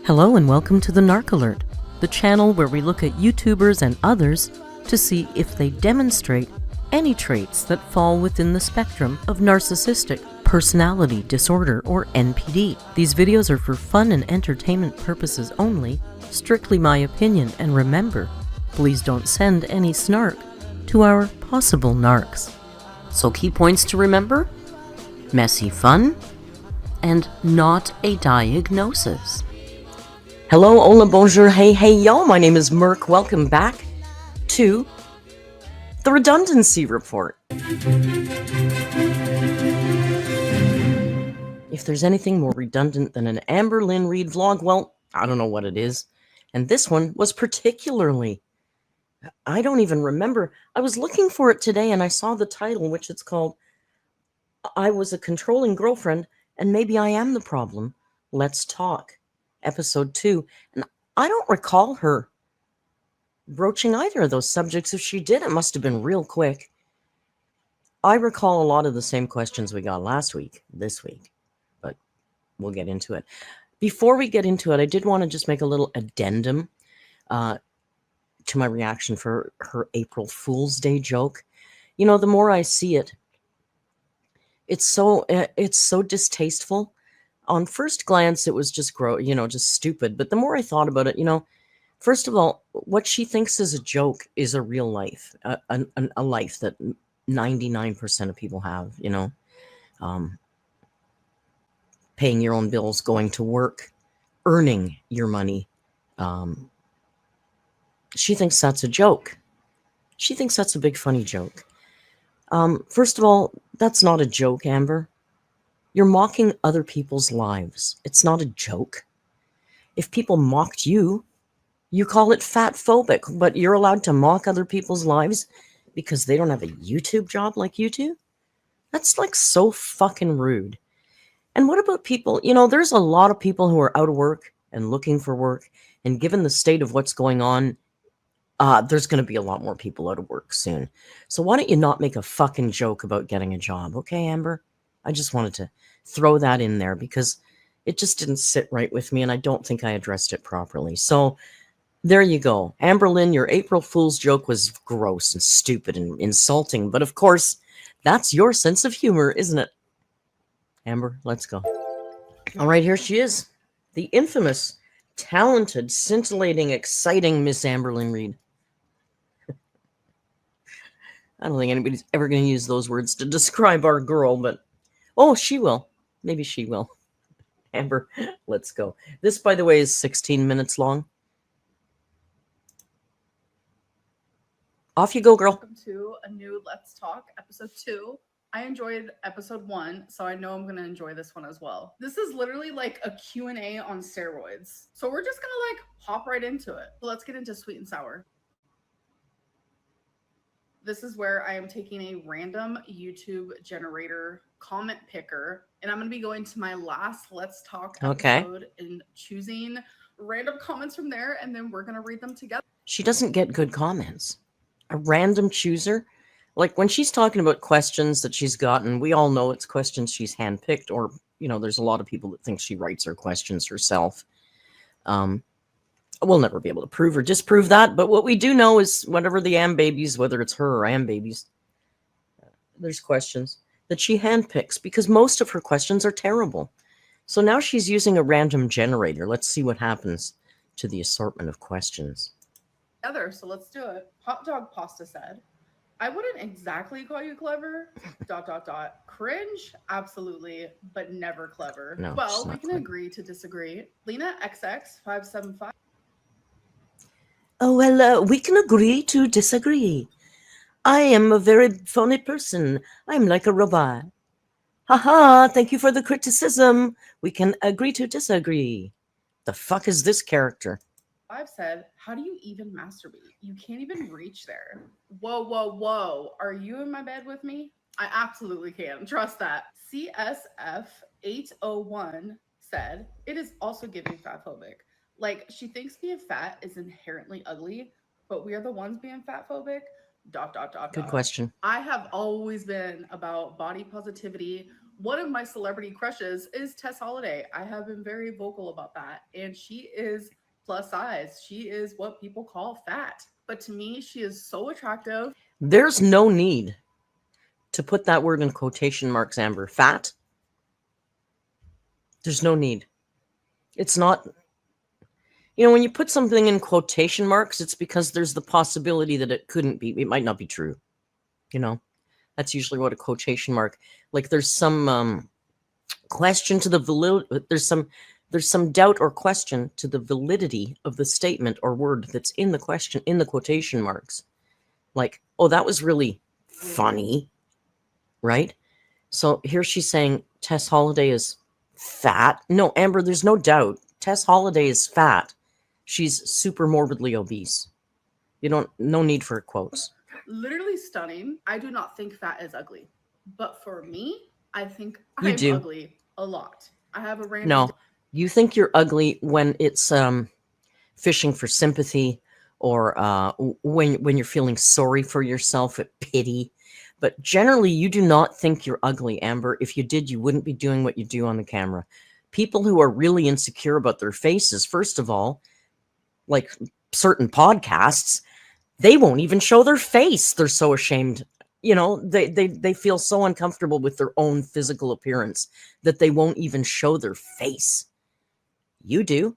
Hello and welcome to the Narc Alert, the channel where we look at YouTubers and others to see if they demonstrate any traits that fall within the spectrum of narcissistic personality disorder or NPD. These videos are for fun and entertainment purposes only, strictly my opinion, and remember, please don't send any snark to our possible narcs. So key points to remember: messy fun and not a diagnosis. Hello, hola, bonjour, hey, yo, my name is Merc. Welcome back to the Redundancy Report. If there's anything more redundant than an AMBERLYNN REID vlog, well, I don't know what it is. And this one was particularly, I don't even remember. I was looking for it today and I saw the title, which it's called, I Was a Controlling Girlfriend and Maybe I Am the Problem. Let's Talk. Episode 2, and I don't recall her broaching either of those subjects. If she did, it must have been real quick. I recall a lot of the same questions we got last week, this week, but we'll get into it. Before we get into it, I did want to just make a little addendum to my reaction for her April Fool's Day joke. You know, the more I see it, it's so distasteful. On first glance, it was just just stupid. But the more I thought about it, first of all, what she thinks is a joke is a real life, a life that 99% of people have, paying your own bills, going to work, earning your money. She thinks that's a joke. She thinks that's a big, funny joke. First of all, that's not a joke, Amber. You're mocking other people's lives. It's not a joke. If people mocked you, you call it fat-phobic, but you're allowed to mock other people's lives because they don't have a YouTube job like you do? That's like so fucking rude. And what about people, there's a lot of people who are out of work and looking for work, and given the state of what's going on, there's going to be a lot more people out of work soon. So why don't you not make a fucking joke about getting a job, okay, Amber? I just wanted to throw that in there because it just didn't sit right with me, and I don't think I addressed it properly. So there you go. AMBERLYNN, your April Fool's joke was gross and stupid and insulting, but of course, that's your sense of humor, isn't it? Amber, let's go. All right, here she is. The infamous, talented, scintillating, exciting Miss AMBERLYNN REID. I don't think anybody's ever going to use those words to describe our girl, but oh, she will. Maybe she will. Amber, let's go. This, by the way, is 16 minutes long. Off you go, girl. Welcome to a new Let's Talk, episode 2. I enjoyed episode 1, so I know I'm going to enjoy this one as well. This is literally like a Q&A on steroids. So we're just going to hop right into it. So let's get into sweet and sour. This is where I am taking a random YouTube generator comment picker, and I'm going to be going to my last Let's Talk episode and choosing random comments from there, and then we're going to read them together. She doesn't get good comments. A random chooser? Like when she's talking about questions that she's gotten, we all know it's questions she's handpicked, or, there's a lot of people that think she writes her questions herself. We'll never be able to prove or disprove that, but what we do know is whatever the babies, whether it's her or babies, there's questions that she handpicks because most of her questions are terrible. So now she's using a random generator. Let's see what happens to the assortment of questions. So let's do it. Hot Dog Pasta said, I wouldn't exactly call you clever, ... Cringe, absolutely, but never clever. No, well, we can agree to disagree. Lena XX575. Oh, well, we can agree to disagree. I am a very funny person. I'm like a robot. Haha, thank you for the criticism. We can agree to disagree. The fuck is this character? I've said, how do you even masturbate? You can't even reach there. Whoa. Are you in my bed with me? I absolutely can. Trust that. CSF801 said, it is also giving fatphobic. Like, she thinks being fat is inherently ugly, but we are the ones being fatphobic. ... Good question. I have always been about body positivity, One of my celebrity crushes is Tess Holiday. I have been very vocal about that. And she is plus size. She is what people call fat. But to me, she is so attractive. There's no need to put that word in quotation marks, Amber. Fat? There's no need. It's not. You know, when you put something in quotation marks, it's because there's the possibility that it couldn't be. It might not be true. You know, that's usually what a quotation mark. Like there's some question to the validity. There's some doubt or question to the validity of the statement or word that's in the question in the quotation marks. Like, oh, that was really funny, right? So here she's saying Tess Holiday is fat. No, Amber, there's no doubt. Tess Holiday is fat. She's super morbidly obese. No need for quotes. Literally stunning. I do not think fat is ugly. But for me, I think You I'm do. ugly a lot. I have a random. No, you think you're ugly when it's fishing for sympathy or when you're feeling sorry for yourself at pity. But generally, you do not think you're ugly, Amber. If you did, you wouldn't be doing what you do on the camera. People who are really insecure about their faces, first of all, like certain podcasts, they won't even show their face. They're so ashamed. You know, they feel so uncomfortable with their own physical appearance that they won't even show their face. You do.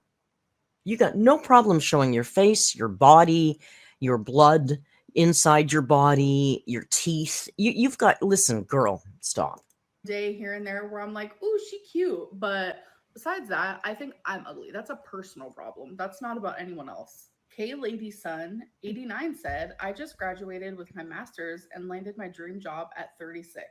You got no problem showing your face, your body, your blood inside your body, your teeth. You've got, listen, girl, stop. Day here and there where I'm like, ooh, she cute. But besides that, I think I'm ugly. That's a personal problem. That's not about anyone else. K Lady Son 89 said, I just graduated with my master's and landed my dream job at 36.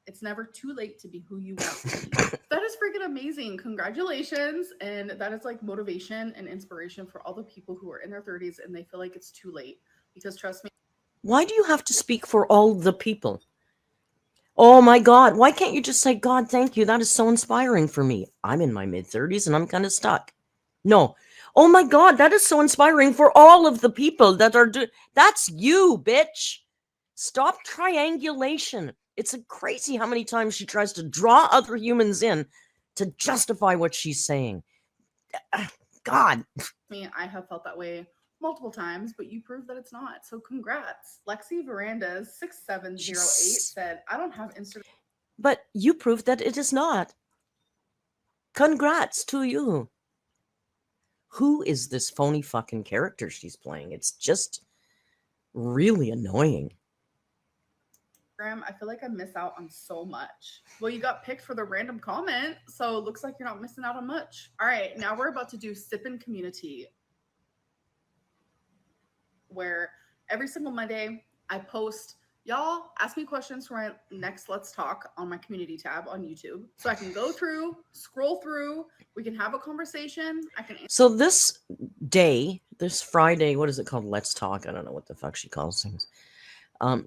It's never too late to be who you want to be. That is freaking amazing. Congratulations. And that is like motivation and inspiration for all the people who are in their 30s and they feel like it's too late. Because trust me. Why do you have to speak for all the people? Oh my God. Why can't you just say, God, thank you. That is so inspiring for me. I'm in my mid-30s and I'm kind of stuck. No. Oh my God. That is so inspiring for all of the people that are that's you, bitch. Stop triangulation. It's crazy how many times she tries to draw other humans in to justify what she's saying. God. I have felt that way multiple times, but you proved that it's not. So congrats. Lexi Verandas 6708 said, I don't have Instagram. But you proved that it is not. Congrats to you. Who is this phony fucking character she's playing? It's just really annoying. I feel like I miss out on so much. Well, you got picked for the random comment, so it looks like you're not missing out on much. All right, now we're about to do Sippin' Community, where every single Monday I post, y'all ask me questions for my next Let's Talk on my community tab on YouTube. So I can go through, scroll through, we can have a conversation. So this day, this Friday, what is it called? Let's Talk. I don't know what the fuck she calls things.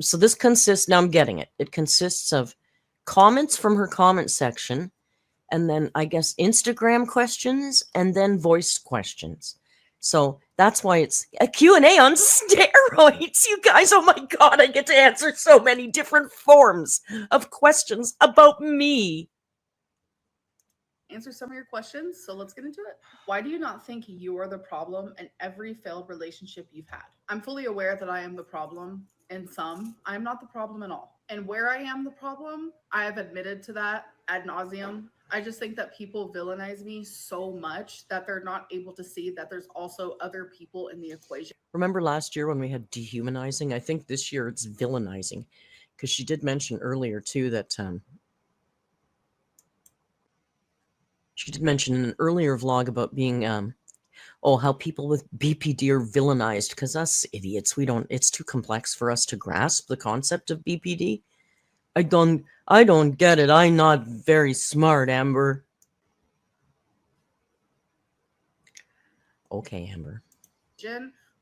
So this consists, now I'm getting it. It consists of comments from her comment section, and then I guess Instagram questions, and then voice questions. So that's why it's a Q&A on steroids, you guys. Oh my God, I get to answer so many different forms of questions about me. Answer some of your questions, so let's get into it. Why do you not think you are the problem in every failed relationship you've had? I'm fully aware that I am the problem in some. I'm not the problem at all. And where I am the problem, I have admitted to that ad nauseum. I just think that people villainize me so much that they're not able to see that there's also other people in the equation. Remember last year when we had dehumanizing? I think this year it's villainizing, because she did mention earlier too that she did mention in an earlier vlog about being how people with BPD are villainized, because us idiots, it's too complex for us to grasp the concept of BPD. I don't get it. I'm not very smart, Amber. Okay, Amber.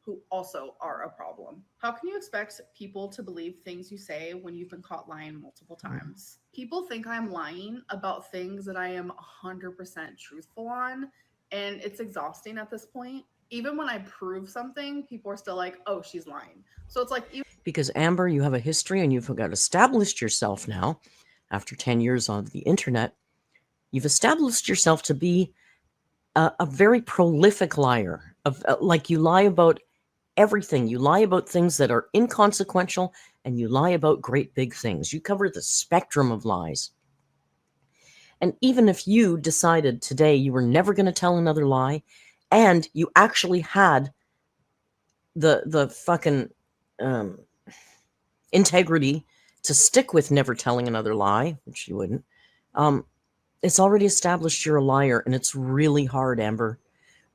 Who also are a problem. How can you expect people to believe things you say when you've been caught lying multiple times? People think I'm lying about things that I am 100% truthful on, and it's exhausting at this point. Even when I prove something, people are still like, oh, she's lying. So it's like... Because Amber, you have a history and you've got established yourself now after 10 years on the internet, you've established yourself to be a very prolific liar. Like, you lie about everything. You lie about things that are inconsequential, and you lie about great big things. You cover the spectrum of lies. And even if you decided today you were never going to tell another lie, and you actually had the fucking integrity to stick with never telling another lie, which you wouldn't, it's already established you're a liar. And it's really hard, Amber.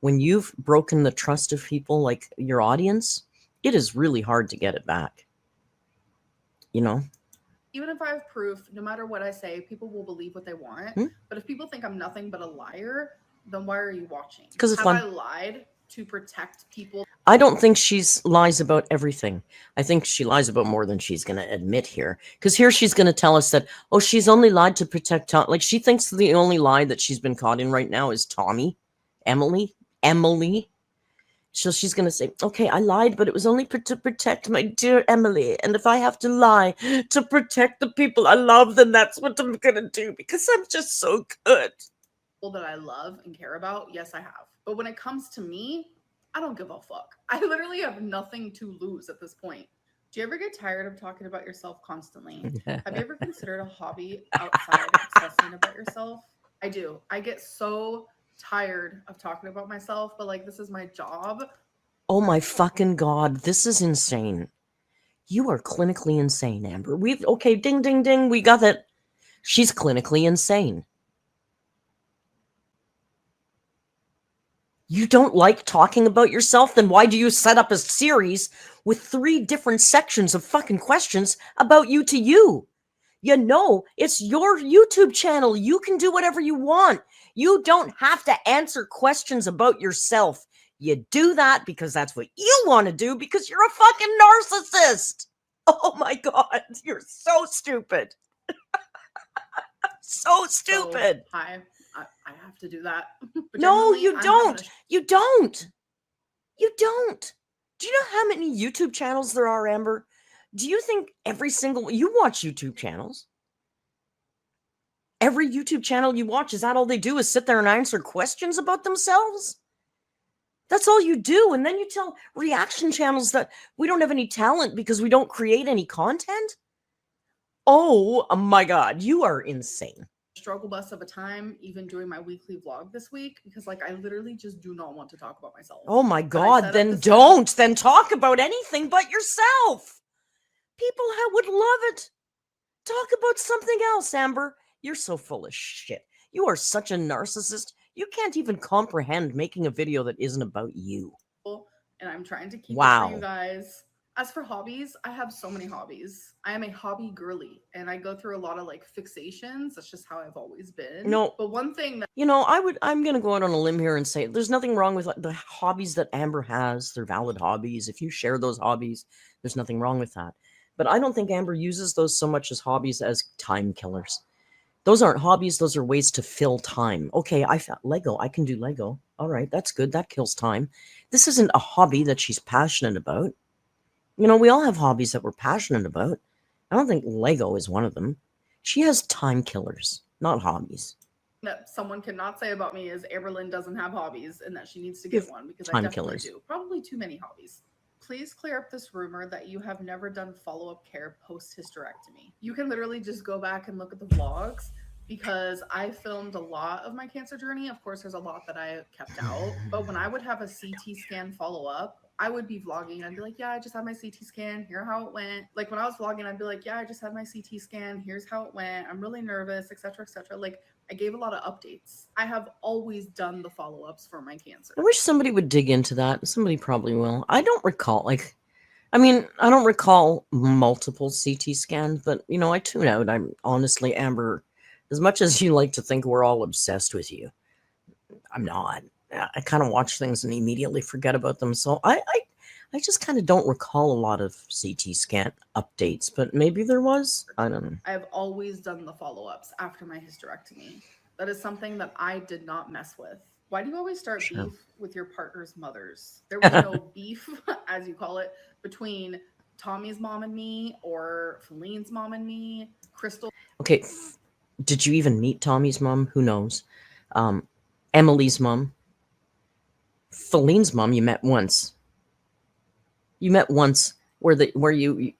When you've broken the trust of people like your audience, it is really hard to get it back. You know? Even if I have proof, no matter what I say, people will believe what they want. But if people think I'm nothing but a liar, then why are you watching? Because have I lied to protect people? I don't think she's lies about everything. I think she lies about more than she's going to admit here. Because here she's going to tell us that, oh, she's only lied to protect Tom. Like, she thinks the only lie that she's been caught in right now is Tommy, Emily. So she's going to say, okay, I lied, but it was only to protect my dear Emily. And if I have to lie to protect the people I love, then that's what I'm going to do, because I'm just so good. People that I love and care about, yes, I have. But when it comes to me, I don't give a fuck. I literally have nothing to lose at this point. Do you ever get tired of talking about yourself constantly? Have you ever considered a hobby outside of obsessing about yourself? I do. I get so tired of talking about myself, but like, this is my job. Oh my fucking God, this is insane. You are clinically insane, Amber. Okay, ding, ding, ding, we got it. She's clinically insane. You don't like talking about yourself? Then why do you set up a series with 3 different sections of fucking questions about you to you? You know, it's your YouTube channel. You can do whatever you want. You don't have to answer questions about yourself. You do that because that's what you want to do, because you're a fucking narcissist. Oh my God, you're so stupid. So stupid. So, I have to do that. No, you don't. You don't. You don't. Do you know how many YouTube channels there are, Amber? Do you think every single... You watch YouTube channels? Every YouTube channel you watch, is that all they do, is sit there and answer questions about themselves? That's all you do. And then you tell reaction channels that we don't have any talent because we don't create any content? Oh my God, you are insane. Struggle bus of a time even doing my weekly vlog this week, because like I literally just do not want to talk about myself. Oh my God, then don't. Then talk about anything but yourself. People would love it. Talk about something else, Amber. You're so full of shit. You are such a narcissist. You can't even comprehend making a video that isn't about you. And I'm trying to keep it for you guys. As for hobbies, I have so many hobbies. I am a hobby girly, and I go through a lot of like fixations. That's just how I've always been. No, but one thing that, you know, I'm going to go out on a limb here and say there's nothing wrong with the hobbies that Amber has. They're valid hobbies. If you share those hobbies, there's nothing wrong with that. But I don't think Amber uses those so much as hobbies as time killers. Those aren't hobbies. Those are ways to fill time. Okay, I found Lego. I can do Lego. All right, that's good. That kills time. This isn't a hobby that she's passionate about. You know, we all have hobbies that we're passionate about. I don't think Lego is one of them. She has time killers, not hobbies. That someone cannot say about me is AMBERLYNN doesn't have hobbies, and that she needs to get one, because I definitely do. Probably too many hobbies. Please clear up this rumor that you have never done follow-up care post-hysterectomy. You can literally just go back and look at the vlogs, because I filmed a lot of my cancer journey. Of course, there's a lot that I kept out, but when I would have a CT scan follow-up, I would be vlogging and I'd be like, yeah, I just had my CT scan. Here's how it went. Like when I was vlogging, I'd be like, yeah, I just had my CT scan. Here's how it went. I'm really nervous, etc., etc. Like I gave a lot of updates. I have always done the follow-ups for my cancer. I wish somebody would dig into that. Somebody probably will. I don't recall, I don't recall multiple CT scans, but, you know, I tune out. I'm honestly, Amber, as much as you like to think we're all obsessed with you, I'm not. I kind of watch things and immediately forget about them. So I just kind of don't recall a lot of CT scan updates, but maybe there was. I don't know. I've always done the follow-ups after my hysterectomy. That is something that I did not mess with. Why do you always start beef with your partner's mothers? There was no beef, as you call it, between Tommy's mom and me or Feline's mom and me. Crystal. Okay, did you even meet Tommy's mom? Who knows? Emily's mom. Feline's mom, you met once. You met once where you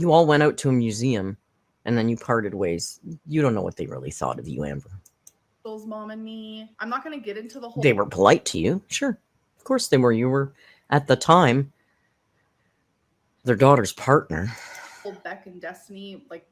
all went out to a museum and then you parted ways. You don't know what they really thought of you, Amber. Bill's mom and me. I'm not going to get into the whole. They were polite to you. Sure. Of course they were. You were, at the time, their daughter's partner. Beck and Destiny, like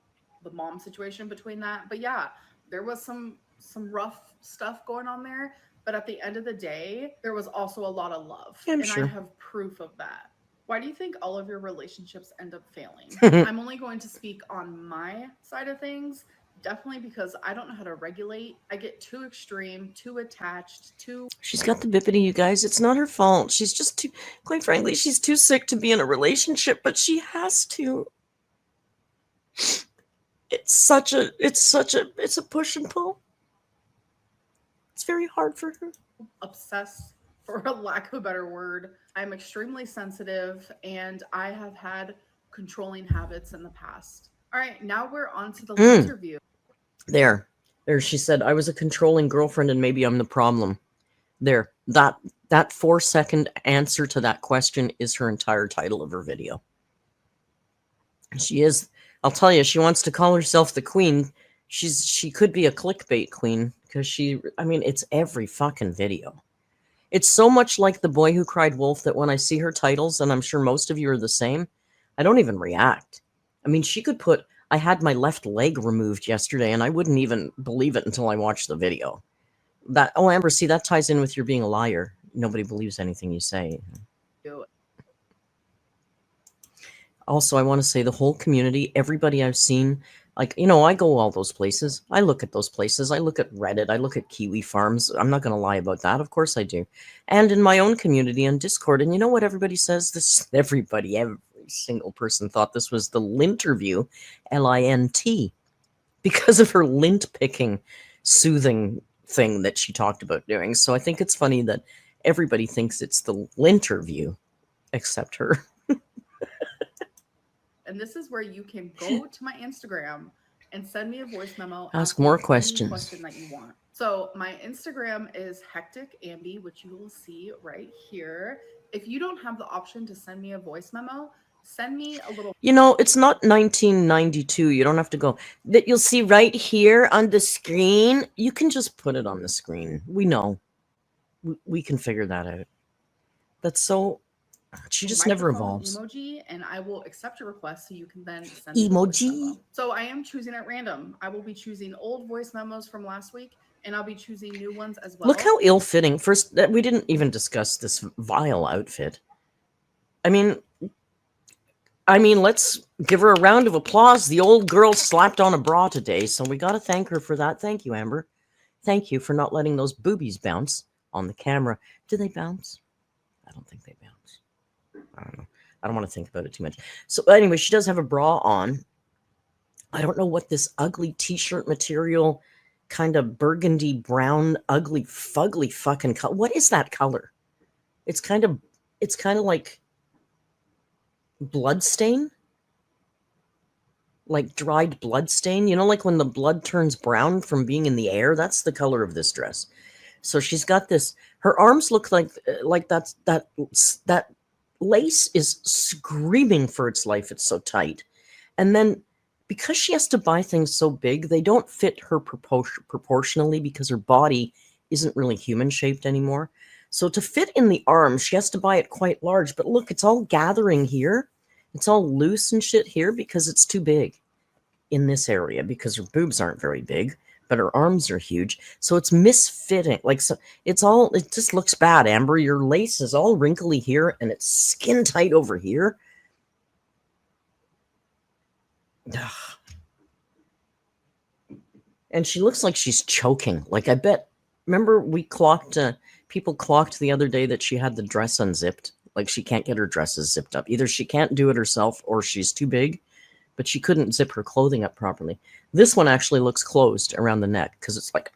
the mom situation between that. But yeah, there was some rough stuff going on there. But at the end of the day, there was also a lot of love. And sure. I have proof of that. Why do you think all of your relationships end up failing? I'm only going to speak on my side of things. Definitely because I don't know how to regulate. I get too extreme, too attached, too... She's got the bippity, you guys. It's not her fault. She's just too, quite frankly, she's too sick to be in a relationship, but she has to. It's a push and pull. It's very hard for her. Obsessed, for a lack of a better word. I'm extremely sensitive and I have had controlling habits in the past. All right, now we're on to the interview. There, she said, I was a controlling girlfriend and maybe I'm the problem. There, that 4-second answer to that question is her entire title of her video. She is, I'll tell you, she wants to call herself the queen. She could be a clickbait queen because it's every fucking video. It's so much like The Boy Who Cried Wolf that when I see her titles, and I'm sure most of you are the same, I don't even react. I mean, she could put, I had my left leg removed yesterday, and I wouldn't even believe it until I watched the video. Oh, Amber, see, that ties in with your being a liar. Nobody believes anything you say. Also, I want to say the whole community, everybody I've seen, I go all those places. I look at those places. I look at Reddit. I look at Kiwi Farms. I'm not going to lie about that. Of course I do. And in my own community on Discord. And you know what everybody says? Every single person thought this was the Linterview, Lint, because of her lint picking, soothing thing that she talked about doing. So I think it's funny that everybody thinks it's the Linterview, except her. And this is where you can go to my Instagram and send me a voice memo. Ask more questions. Any question that you want. So my Instagram is Hectic Amby, which you will see right here. If you don't have the option to send me a voice memo, send me a little... It's not 1992. You don't have to go. That you'll see right here on the screen. You can just put it on the screen. We know. We can figure that out. That's so... She just never evolves. Emoji, and I will accept your request so you can then send emoji. So I am choosing at random. I will be choosing old voice memos from last week, and I'll be choosing new ones as well. Look how ill-fitting. First, we didn't even discuss this vile outfit. I mean, let's give her a round of applause. The old girl slapped on a bra today, so we got to thank her for that. Thank you, Amber. Thank you for not letting those boobies bounce on the camera. Do they bounce? I don't think they bounce. I don't know. I don't want to think about it too much. So anyway, she does have a bra on. I don't know what this ugly t-shirt material, kind of burgundy brown, ugly, fugly fucking color. What is that color? It's kind of like blood stain. Like dried blood stain. Like when the blood turns brown from being in the air. That's the color of this dress. So she's got this. Her arms look like that lace is screaming for its life. It's so tight. And then because she has to buy things so big, they don't fit her proportionally because her body isn't really human shaped anymore. So to fit in the arms, she has to buy it quite large. But look, it's all gathering here. It's all loose and shit here because it's too big in this area because her boobs aren't very big. But her arms are huge, so it's misfitting. It just looks bad, Amber. Your lace is all wrinkly here, and it's skin tight over here. Ugh. And she looks like she's choking. Like, I bet, remember people clocked the other day that she had the dress unzipped. Like, she can't get her dresses zipped up. Either she can't do it herself, or she's too big. But she couldn't zip her clothing up properly. This one actually looks closed around the neck because it's like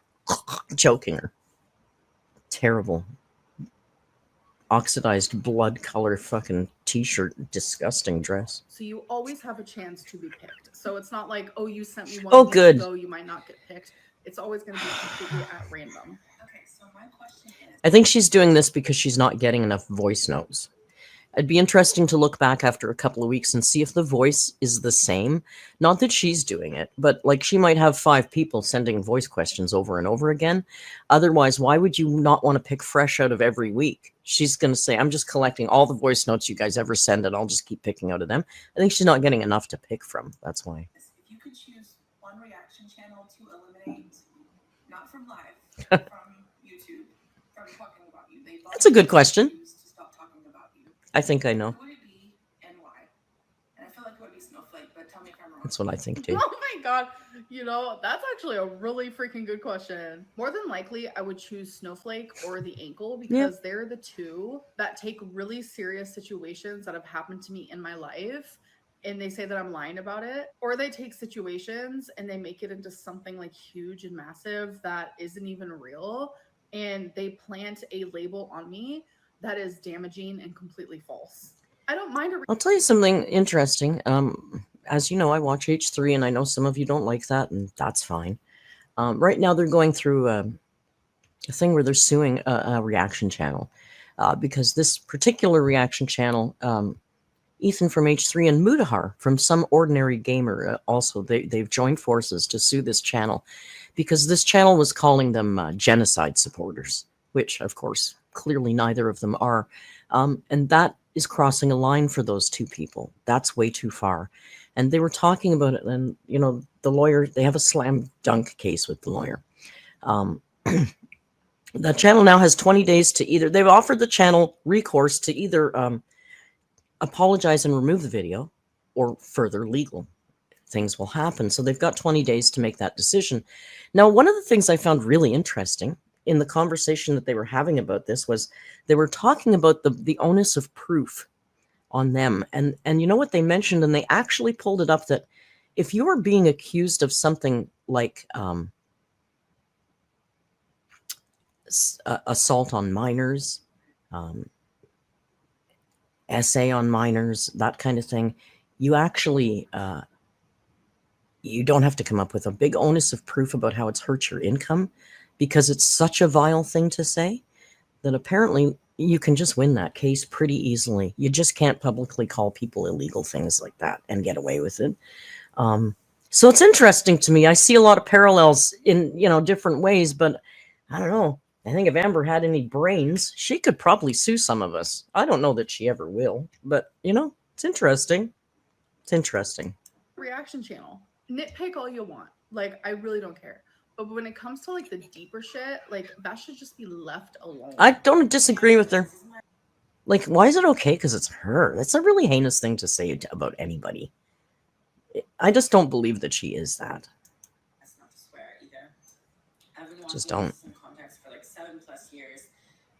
choking her. Terrible. oxidized blood color fucking t-shirt, disgusting dress. So you always have a chance to be picked. So it's not like, oh, you sent me one Oh, week good. ago, you might not get picked. It's always going to be completely at random. Okay, so my question is, I think she's doing this because she's not getting enough voice notes. It'd be interesting to look back after a couple of weeks and see if the voice is the same. Not that she's doing it, but like she might have 5 people sending voice questions over and over again. Otherwise, why would you not want to pick fresh out of every week? She's going to say, I'm just collecting all the voice notes you guys ever send and I'll just keep picking out of them. I think she's not getting enough to pick from. That's why. if you could choose one reaction channel to eliminate, not from live, from YouTube, from talking about you, That's a good question. to stop talking about you, I think I know. who would it be and why? And I feel like it would be Snowflake, but tell me if I'm wrong. That's what I think too. Oh my god. You know, that's actually a really freaking good question. More than likely, I would choose Snowflake or the Ankle because they're the two that take really serious situations that have happened to me in my life and they say that I'm lying about it, or they take situations and they make it into something like huge and massive that isn't even real, and they plant a label on me that is damaging and completely false. I don't mind a I'll tell you something interesting. As you know, I watch H3, and I know some of you don't like that, and that's fine. Right now, they're going through a thing where they're suing a reaction channel because this particular reaction channel, Ethan from H3 and Mudahar from Some Ordinary Gamer, also they've joined forces to sue this channel because this channel was calling them genocide supporters, which, of course, clearly neither of them are, and that is crossing a line for those two people. That's way too far. And they were talking about it, and you know, the lawyer, they have a slam dunk case with the lawyer. The channel now has 20 days to either, they've offered the channel recourse to either apologize and remove the video, or further legal things will happen. So they've got 20 days to make that decision. Now, one of the things I found really interesting in the conversation that they were having about this was they were talking about the onus of proof on them. And you know what they mentioned, and they actually pulled it up, that if you are being accused of something like assault on minors, essay on minors, that kind of thing, you actually you don't have to come up with a big onus of proof about how it's hurt your income, because it's such a vile thing to say that apparently you can just win that case pretty easily. You just can't publicly call people illegal things like that and get away with it. So it's interesting to me. I see a lot of parallels in, you know, different ways, but I don't know. I think if Amber had any brains, she could probably sue some of us. I don't know that she ever will, but you know, it's interesting. It's interesting. reaction channel. Nitpick all you want. Like, I really don't care. But when it comes to like the deeper shit, like that should just be left alone. I don't disagree with her. Like, why is it okay because it's her? That's a really heinous thing to say about anybody. I just don't believe that she is that. That's not to swear either. I've been Just watching don't. some contacts for like 7+ years.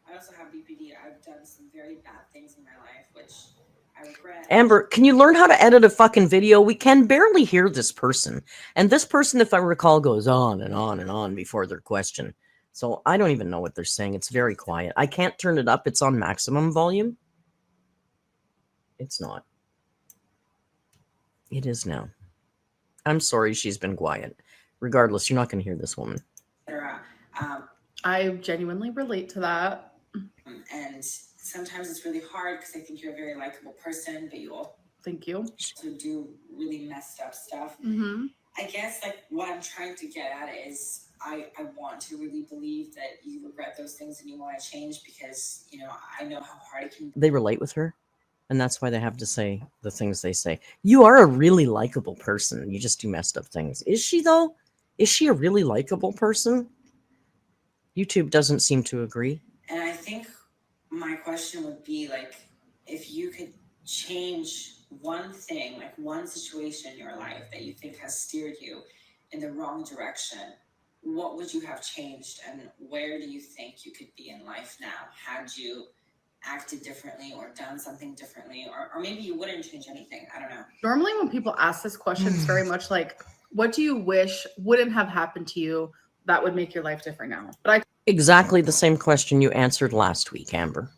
I also have BPD. I've done some very bad things in my life, which I regret. Amber, can you learn how to edit a fucking video? We can barely hear this person. And this person, if I recall, goes on and on and on before their question. So I don't even know what they're saying. It's very quiet. I can't turn it up. It's on maximum volume. It's not. It is now. I'm sorry she's been quiet. Regardless, you're not going to hear this woman. I genuinely relate to that. And sometimes it's really hard because I think you're a very likable person, but you also Thank you. do really messed up stuff. Mm-hmm. I guess like what I'm trying to get at is I want to really believe that you regret those things and you want to change, because, you know, I know how hard it can be. They relate with her, and that's why they have to say the things they say. You are a really likable person. You just do messed up things. Is she, though? Is she a really likable person? YouTube doesn't seem to agree. And I think my question would be, like, if you could change one thing, like one situation in your life that you think has steered you in the wrong direction, what would you have changed, and where do you think you could be in life now had you acted differently or done something differently, or maybe you wouldn't change anything? I don't know. Normally when people ask this question, it's very much like, what do you wish wouldn't have happened to you that would make your life different now? But Exactly the same question you answered last week, Amber.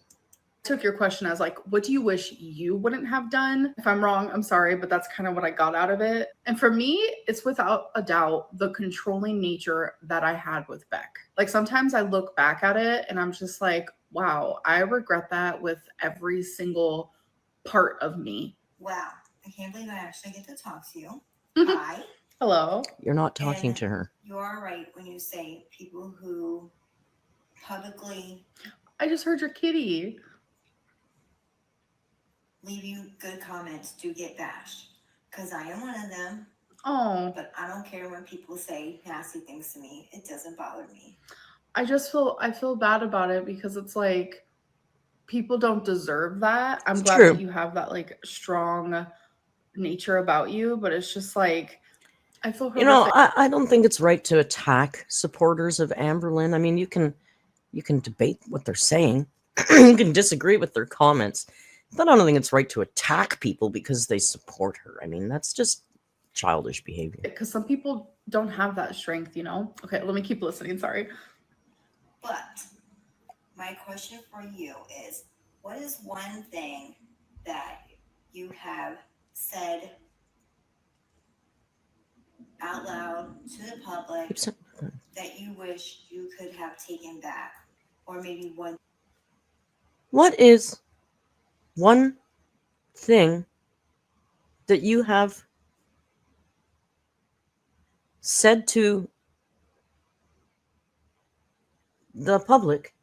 Took your question as like, what do you wish you wouldn't have done? If I'm wrong, I'm sorry, but that's kind of what I got out of it. And for me, it's without a doubt the controlling nature that I had with Beck. Like sometimes I look back at it and I'm just like, wow, I regret that with every single part of me. Wow, I can't believe I actually get to talk to you. Hi. Hello. You're not talking And to her. You are right when you say people who publicly I just heard your kitty. leave you good comments do get bashed. Because I am one of them. Oh, But I don't care when people say nasty things to me. It doesn't bother me. I feel bad about it because it's like people don't deserve that. I'm It's glad true. that you have that like strong nature about you, but it's just like I feel You know, horrific. I don't think it's right to attack supporters of AMBERLYNN. I mean, you can debate what they're saying. You can disagree with their comments. But I don't think it's right to attack people because they support her. I mean, that's just childish behavior. Because some people don't have that strength, you know? Okay, let me keep listening. Sorry. But my question for you is, what is one thing that you have said out loud to the public Keep saying- that you wish you could have taken back? Or maybe one. What is one thing that you have said to the public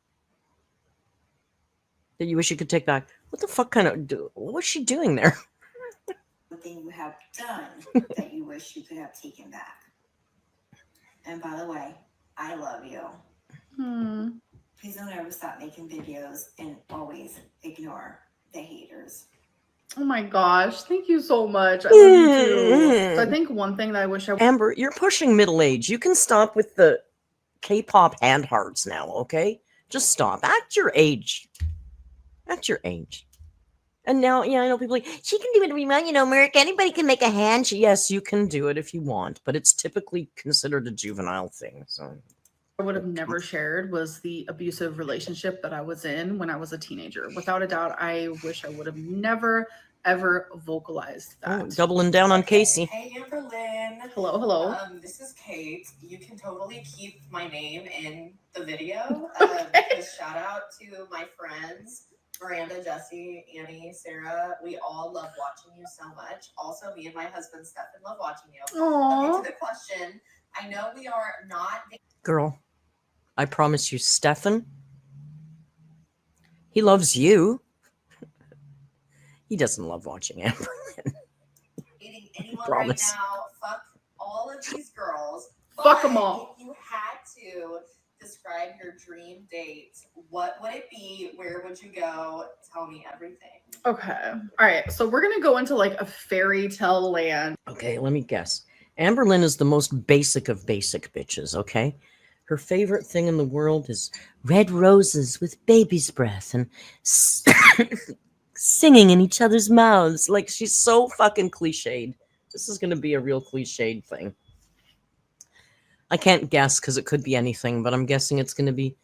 that you wish you could take back? What the fuck what was she doing there? One thing you have done that you wish you could have taken back. And by the way, I love you. Please don't ever stop making videos and always ignore the haters. Oh my gosh, thank you so much. I love you too. So I think one thing that I wish I Amber, you're pushing middle age. You can stop with the K-pop hand hearts now, okay? Just stop. Act your age. Act your age. And now, yeah, I know people like, she can do it, you know, Merc. Anybody can make a hand. Yes, you can do it if you want, but it's typically considered a juvenile thing. So would have never shared was the abusive relationship that I was in when I was a teenager. Without a doubt, I wish I would have never, ever vocalized that. Doubling down on Casey. Hey, Amberlynn. Hello, hello. This is Kate. You can totally keep my name in the video. Because shout out to my friends, Miranda, Jesse, Annie, Sarah. We all love watching you so much. Also, me and my husband, Stefan, love watching you. Aww. Okay, to the question, I know we are not... Girl, I promise you, Stefan, he loves you. He doesn't love watching AMBERLYNN. dating anyone Promise. right now. Fuck all of these girls. Fuck But 'em all. If you had to describe your dream date, what would it be? Where would you go? Tell me everything. Okay. All right. So we're going to go into like a fairy tale land. Okay, let me guess. AMBERLYNN is the most basic of basic bitches, okay? Her favorite thing in the world is red roses with baby's breath and singing in each other's mouths. Like, she's so fucking cliched. This is going to be a real cliched thing. I can't guess because it could be anything, but I'm guessing it's going to be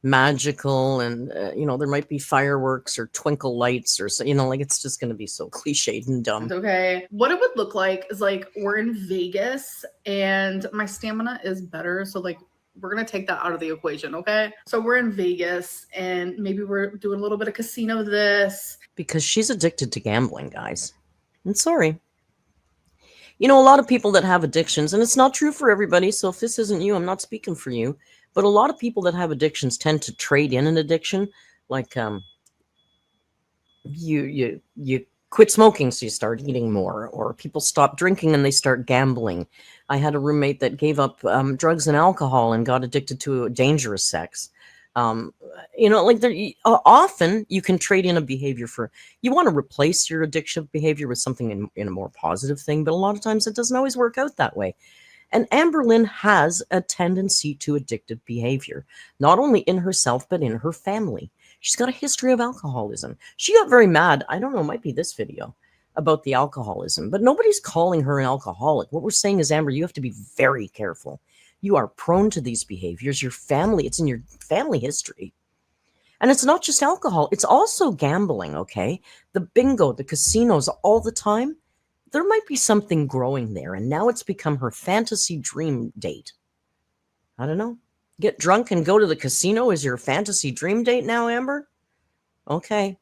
magical and, you know, there might be fireworks or twinkle lights or, so, you know, like it's just going to be so cliched and dumb. Okay. What it would look like is like we're in Vegas and my stamina is better. So like we're going to take that out of the equation. Okay. So we're in Vegas and maybe we're doing a little bit of casino this. Because she's addicted to gambling, guys. I'm sorry. You know, a lot of people that have addictions, and it's not true for everybody, so if this isn't you, I'm not speaking for you, but a lot of people that have addictions tend to trade in an addiction. Like, you quit smoking, so you start eating more, or people stop drinking and they start gambling. I had a roommate that gave up drugs and alcohol and got addicted to dangerous sex. You know, like often you can trade in a behavior for, you want to replace your addictive behavior with something in a more positive thing, but a lot of times it doesn't always work out that way. And AMBERLYNN has a tendency to addictive behavior, not only in herself, but in her family. She's got a history of alcoholism. She got very mad, I don't know, it might be this video, about the alcoholism, but nobody's calling her an alcoholic. What we're saying is, Amber, you have to be very careful. You are prone to these behaviors. Your family, it's in your family history. And it's not just alcohol, it's also gambling, okay? The bingo, the casinos all the time. There might be something growing there, and now it's become her fantasy dream date. I don't know. Get drunk and go to the casino is your fantasy dream date now, Amber? Okay.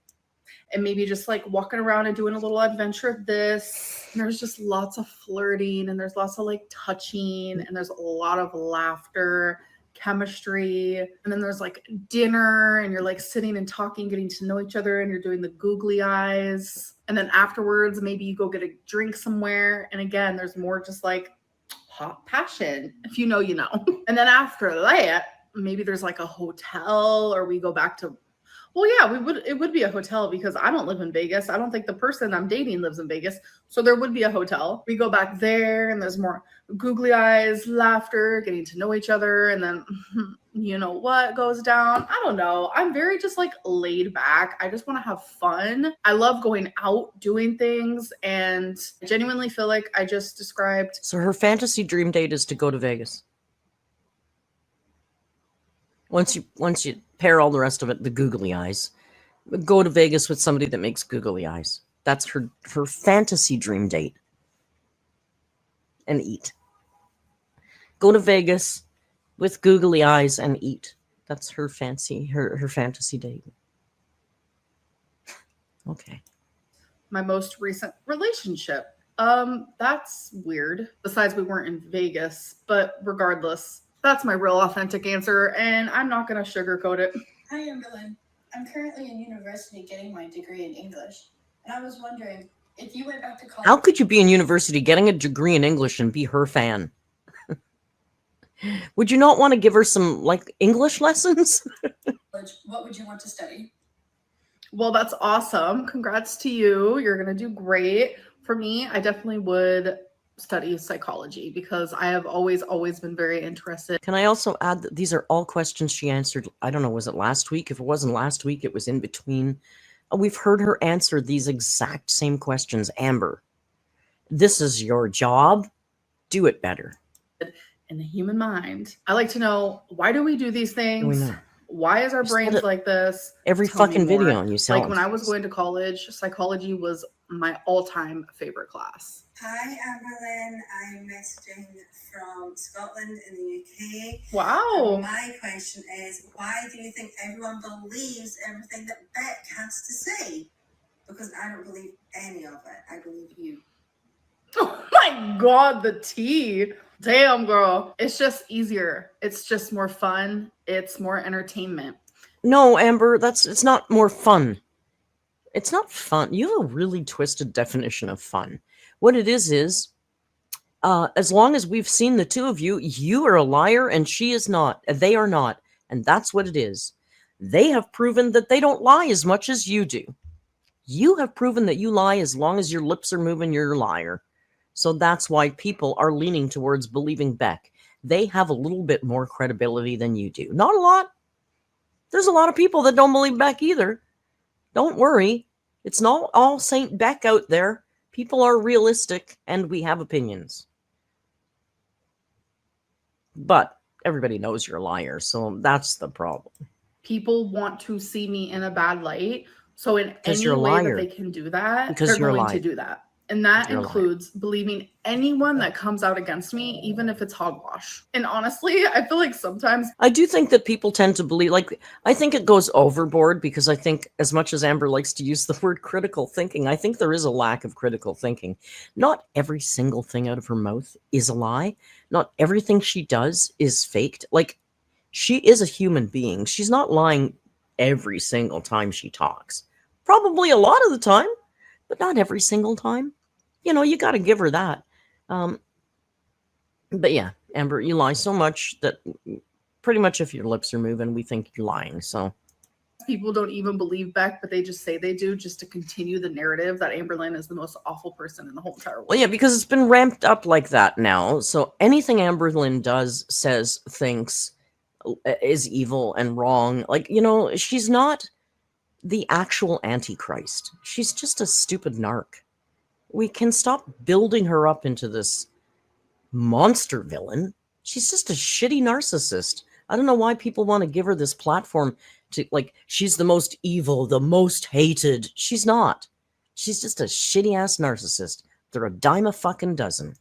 And maybe just like walking around and doing a little adventure of this. And there's just lots of flirting, and there's lots of like touching, and there's a lot of laughter, chemistry. And then there's like dinner, and you're like sitting and talking, getting to know each other, and you're doing the googly eyes. And then afterwards, maybe you go get a drink somewhere. And again, there's more just like hot passion. If you know, you know. And then after that, maybe there's like a hotel, or we go back to, well, yeah, it would be a hotel, because I don't live in Vegas. I don't think the person I'm dating lives in Vegas. So there would be a hotel. We go back there, and there's more googly eyes, laughter, getting to know each other. And then, you know what goes down? I don't know. I'm very just like laid back. I just want to have fun. I love going out, doing things. And I genuinely feel like I just described. So her fantasy dream date is to go to Vegas. Once you pair all the rest of it, the googly eyes, go to Vegas with somebody that makes googly eyes. That's her fantasy dream date. And eat. Go to Vegas with googly eyes and eat. That's her fancy date. Okay. My most recent relationship. That's weird. Besides, we weren't in Vegas, but regardless, that's my real authentic answer, and I'm not going to sugarcoat it. Hi, AMBERLYNN. I'm currently in university getting my degree in English, and I was wondering if you went back to college. How could you be in university getting a degree in English and be her fan? Would you not want to give her some like English lessons? What would you want to study? Well, that's awesome. Congrats to you. You're going to do great. For me, I definitely would study psychology, because I have always been very interested. Can I also add that these are all questions she answered? I don't know, was it last week? If it wasn't last week, it was in between. We've heard her answer these exact same questions. Amber, this is your job. Do it better. In the human mind, I like to know, why do we do these things? Why is our brains like this? Every Tell me fucking more. video, and you sell like it. When I was going to college, psychology was my all-time favorite class. Hi, AMBERLYNN. I'm messaging from Scotland in the UK. Wow. And my question is, why do you think everyone believes everything that Beck has to say? Because I don't believe any of it. I believe you. Oh my God, the tea. Damn, girl. It's just easier. It's just more fun. It's more entertainment. No, Amber, it's not more fun. It's not fun. You have a really twisted definition of fun. What it is, as long as we've seen the two of you, you are a liar and she is not. They are not. And that's what it is. They have proven that they don't lie as much as you do. You have proven that you lie as long as your lips are moving, you're a liar. So that's why people are leaning towards believing Beck. They have a little bit more credibility than you do. Not a lot. There's a lot of people that don't believe Beck either. Don't worry. It's not all Saint Beck out there. People are realistic and we have opinions. But everybody knows you're a liar, so that's the problem. People want to see me in a bad light. So in any you're a way liar. that they can do that, Because they're you're a going liar. to do that. And that You're a liar. includes believing anyone that comes out against me, even if it's hogwash. And honestly, I feel like sometimes I do think that people tend to believe, I think it goes overboard, because I think as much as Amber likes to use the word critical thinking, I think there is a lack of critical thinking. Not every single thing out of her mouth is a lie. Not everything she does is faked. Like, she is a human being. She's not lying every single time she talks. Probably a lot of the time, but not every single time. You know, you got to give her that. But yeah, Amber, you lie so much that pretty much if your lips are moving, we think you're lying. So people don't even believe Beck, but they just say they do, just to continue the narrative that AMBERLYNN is the most awful person in the whole entire world. well, yeah, because it's been ramped up like that now. So anything AMBERLYNN does, says, thinks is evil and wrong. Like, you know, she's not the actual Antichrist. She's just a stupid narc. We can stop building her up into this monster villain. She's just a shitty narcissist. I don't know why people want to give her this platform to, like, she's the most evil, the most hated. She's not. She's just a shitty ass narcissist. They're a dime a fucking dozen.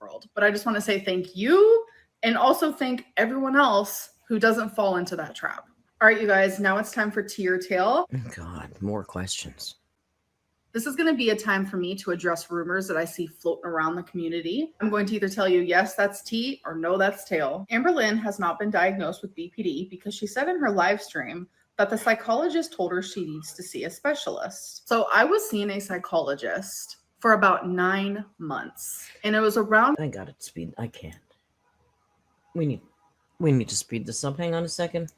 World. But I just want to say thank you, and also thank everyone else who doesn't fall into that trap. All right, you guys, now it's time for Tea or Tale. God, more questions. This is going to be a time for me to address rumors that I see floating around the community. I'm going to either tell you, yes, that's tea, or no, that's tail. AMBERLYNN has not been diagnosed with BPD because she said in her live stream that the psychologist told her she needs to see a specialist. So I was seeing a psychologist for about 9 months, and it was around— I got it. Speed. I can't. We need to speed this up. Hang on a second.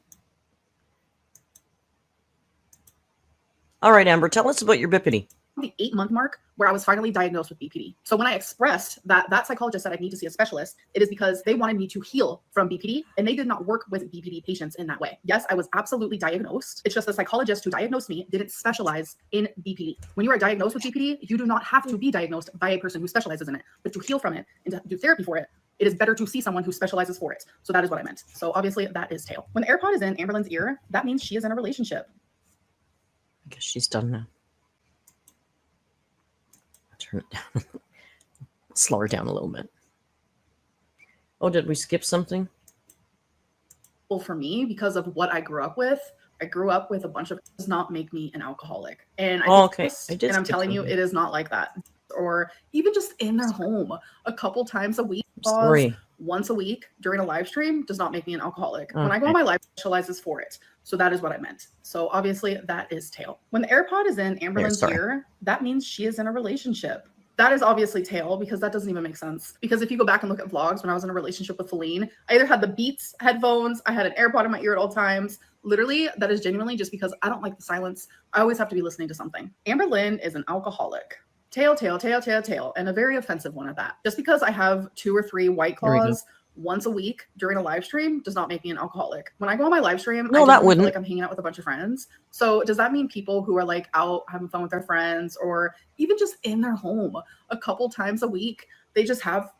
All right, Amber, tell us about your BPD. the 8-month mark where I was finally diagnosed with BPD. So when I expressed that that psychologist said I need to see a specialist, it is because they wanted me to heal from BPD, and they did not work with BPD patients in that way. Yes, I was absolutely diagnosed. It's just the psychologist who diagnosed me didn't specialize in BPD. When you are diagnosed with BPD, you do not have to be diagnosed by a person who specializes in it, but to heal from it and to do therapy for it, it is better to see someone who specializes for it. So that is what I meant. So obviously that is tail. When the AirPod is in AMBERLYNN's ear, that means she is in a relationship. I guess she's done now. Turn it down. Slow her down a little bit. Oh, did we skip something? Well, for me, because of what I grew up with a bunch of— does not make me an alcoholic. And okay. And I'm telling you, it is not like that. Or even just in their home a couple times a week, once a week during a live stream does not make me an alcoholic. Okay. When I go on my live, specializes for it. So that is what I meant. So obviously that is tail. When the AirPod is in AMBERLYNN's ear, that means she is in a relationship. That is obviously tail, because that doesn't even make sense. Because if you go back and look at vlogs when I was in a relationship with Feline, I either had the Beats headphones, I had an AirPod in my ear at all times. Literally, that is genuinely just because I don't like the silence. I always have to be listening to something. AMBERLYNN is an alcoholic. Tail, and a very offensive one at that. Just because I have 2 or 3 White Claws once a week during a live stream does not make me an alcoholic. When I go on my live stream, I feel like I'm hanging out with a bunch of friends. So does that mean people who are like out having fun with their friends, or even just in their home a couple times a week, they just have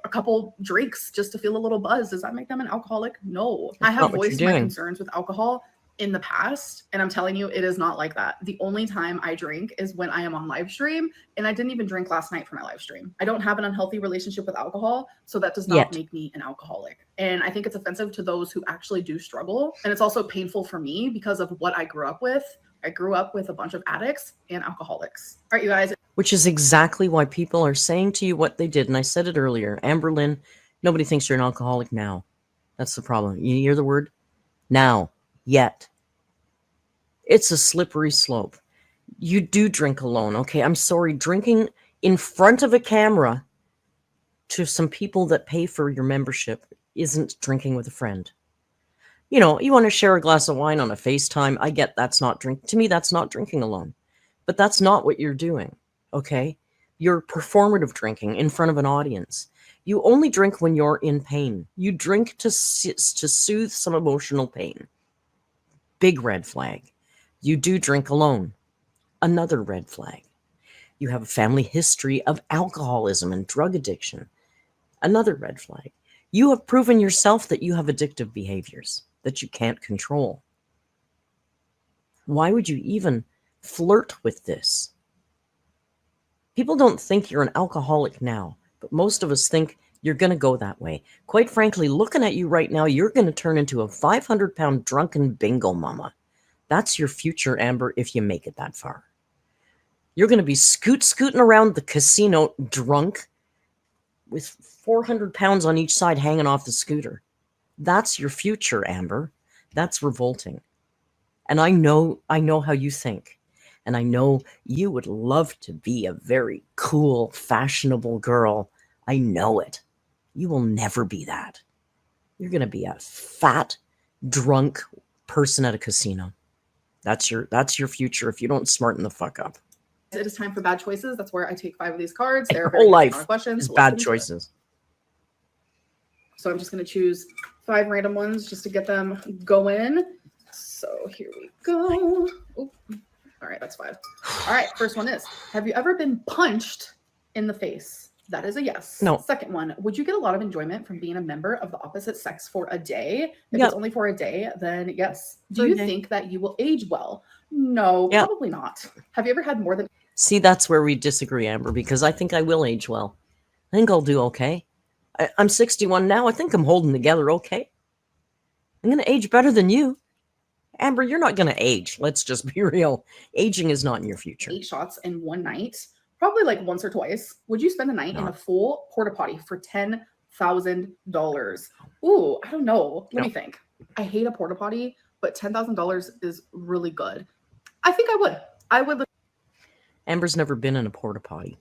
a couple drinks just to feel a little buzz? Does that make them an alcoholic? No. I have voiced my concerns with alcohol in the past, and I'm telling you, it is not like that. The only time I drink is when I am on live stream, and I didn't even drink last night for my live stream. I don't have an unhealthy relationship with alcohol, so that does not make me an alcoholic. And I think it's offensive to those who actually do struggle, and it's also painful for me because of what I grew up with. I grew up with a bunch of addicts and alcoholics. All right, you guys. Which is exactly why people are saying to you what they did, and I said it earlier. AMBERLYNN, nobody thinks you're an alcoholic now. That's the problem. You hear the word? Now. Yet. It's a slippery slope. You do drink alone, okay? I'm sorry, drinking in front of a camera to some people that pay for your membership isn't drinking with a friend. You know, you want to share a glass of wine on a FaceTime. I get that's not drink. To me, that's not drinking alone. But that's not what you're doing, okay? You're performative drinking in front of an audience. You only drink when you're in pain. You drink to soothe some emotional pain. Big red flag. You do drink alone. Another red flag. You have a family history of alcoholism and drug addiction. Another red flag. You have proven yourself that you have addictive behaviors that you can't control. Why would you even flirt with this? People don't think you're an alcoholic now, but most of us think you're going to go that way. Quite frankly, looking at you right now, you're going to turn into a 500-pound drunken bingo mama. That's your future, Amber, if you make it that far. You're going to be scooting around the casino drunk with 400 pounds on each side hanging off the scooter. That's your future, Amber. That's revolting. And I know how you think. And I know you would love to be a very cool, fashionable girl. I know it. You will never be that. You're going to be a fat, drunk person at a casino. That's your future if you don't smarten the fuck up. It is time for bad choices. That's where I take 5 of these cards. They're whole life questions. Is bad choices. So I'm just going to choose 5 random ones just to get them going. So here we go. Ooh. All right, that's 5. All right, first one is, have you ever been punched in the face? That is a yes. No. Second one, would you get a lot of enjoyment from being a member of the opposite sex for a day? If Yep. it's only for a day, then yes. For Do a you day. think that you will age well? No, Yep. probably not. Have you ever had more than See, that's where we disagree, Amber, because I think I will age well. I think I'll do okay. I'm 61 now. I think I'm holding together okay. I'm going to age better than you. Amber, you're not going to age. Let's just be real. Aging is not in your future. 8 shots in one night? Probably like once or twice. Would you spend a night in a full porta potty for $10,000? Ooh, I don't know. Let me think. I hate a porta potty, but $10,000 is really good. I think I would. I would. Amber's never been in a porta potty.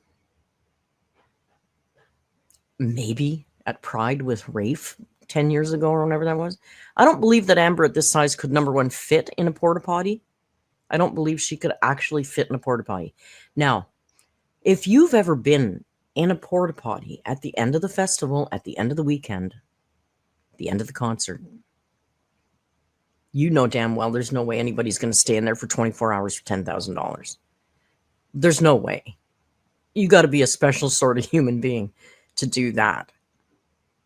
Maybe at Pride with Rafe 10 years ago or whenever that was. I don't believe that Amber at this size could, number one, fit in a porta potty. I don't believe she could actually fit in a porta potty. Now, if you've ever been in a porta potty at the end of the festival, at the end of the weekend, the end of the concert, you know damn well there's no way anybody's going to stay in there for 24 hours for $10,000. There's no way. You got to be a special sort of human being to do that.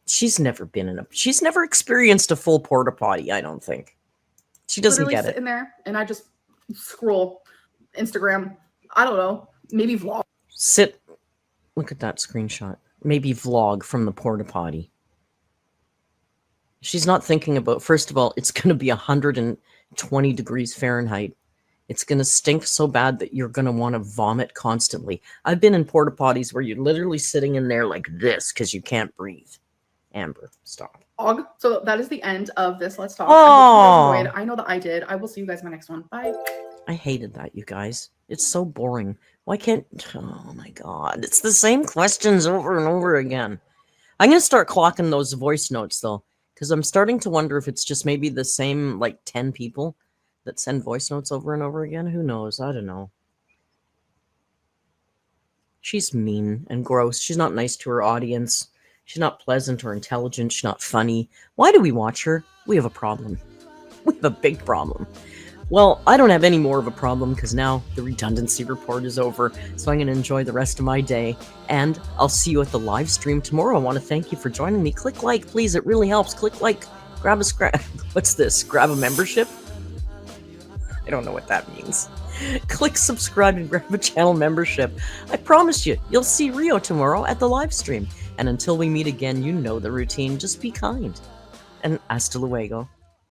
She's never experienced a full porta potty, I don't think. She doesn't literally get sit it. in there and I just scroll Instagram. I don't know. Maybe vlog. Look at that screenshot. Maybe vlog from the porta potty. She's not thinking about, first of all, it's going to be 120 degrees Fahrenheit. It's going to stink so bad that you're going to want to vomit constantly. I've been in porta potties where you're literally sitting in there like this because you can't breathe. Amber, stop. So that is the end of this Let's Talk. Oh. I hope you guys enjoyed. I know that I did. I will see you guys in my next one. Bye. I hated that, you guys. It's so boring. Why can't... Oh, my God. It's the same questions over and over again. I'm going to start clocking those voice notes, though, because I'm starting to wonder if it's just maybe the same, 10 people that send voice notes over and over again. Who knows? I don't know. She's mean and gross. She's not nice to her audience. She's not pleasant or intelligent. She's not funny. Why do we watch her? We have a problem. We have a big problem. Well, I don't have any more of a problem because now the redundancy report is over. So I'm going to enjoy the rest of my day. And I'll see you at the live stream tomorrow. I want to thank you for joining me. Click like, please. It really helps. Click like. Grab what's this? Grab a membership? I don't know what that means. Click subscribe and grab a channel membership. I promise you, you'll see Rio tomorrow at the live stream. And until we meet again, you know the routine. Just be kind. And hasta luego.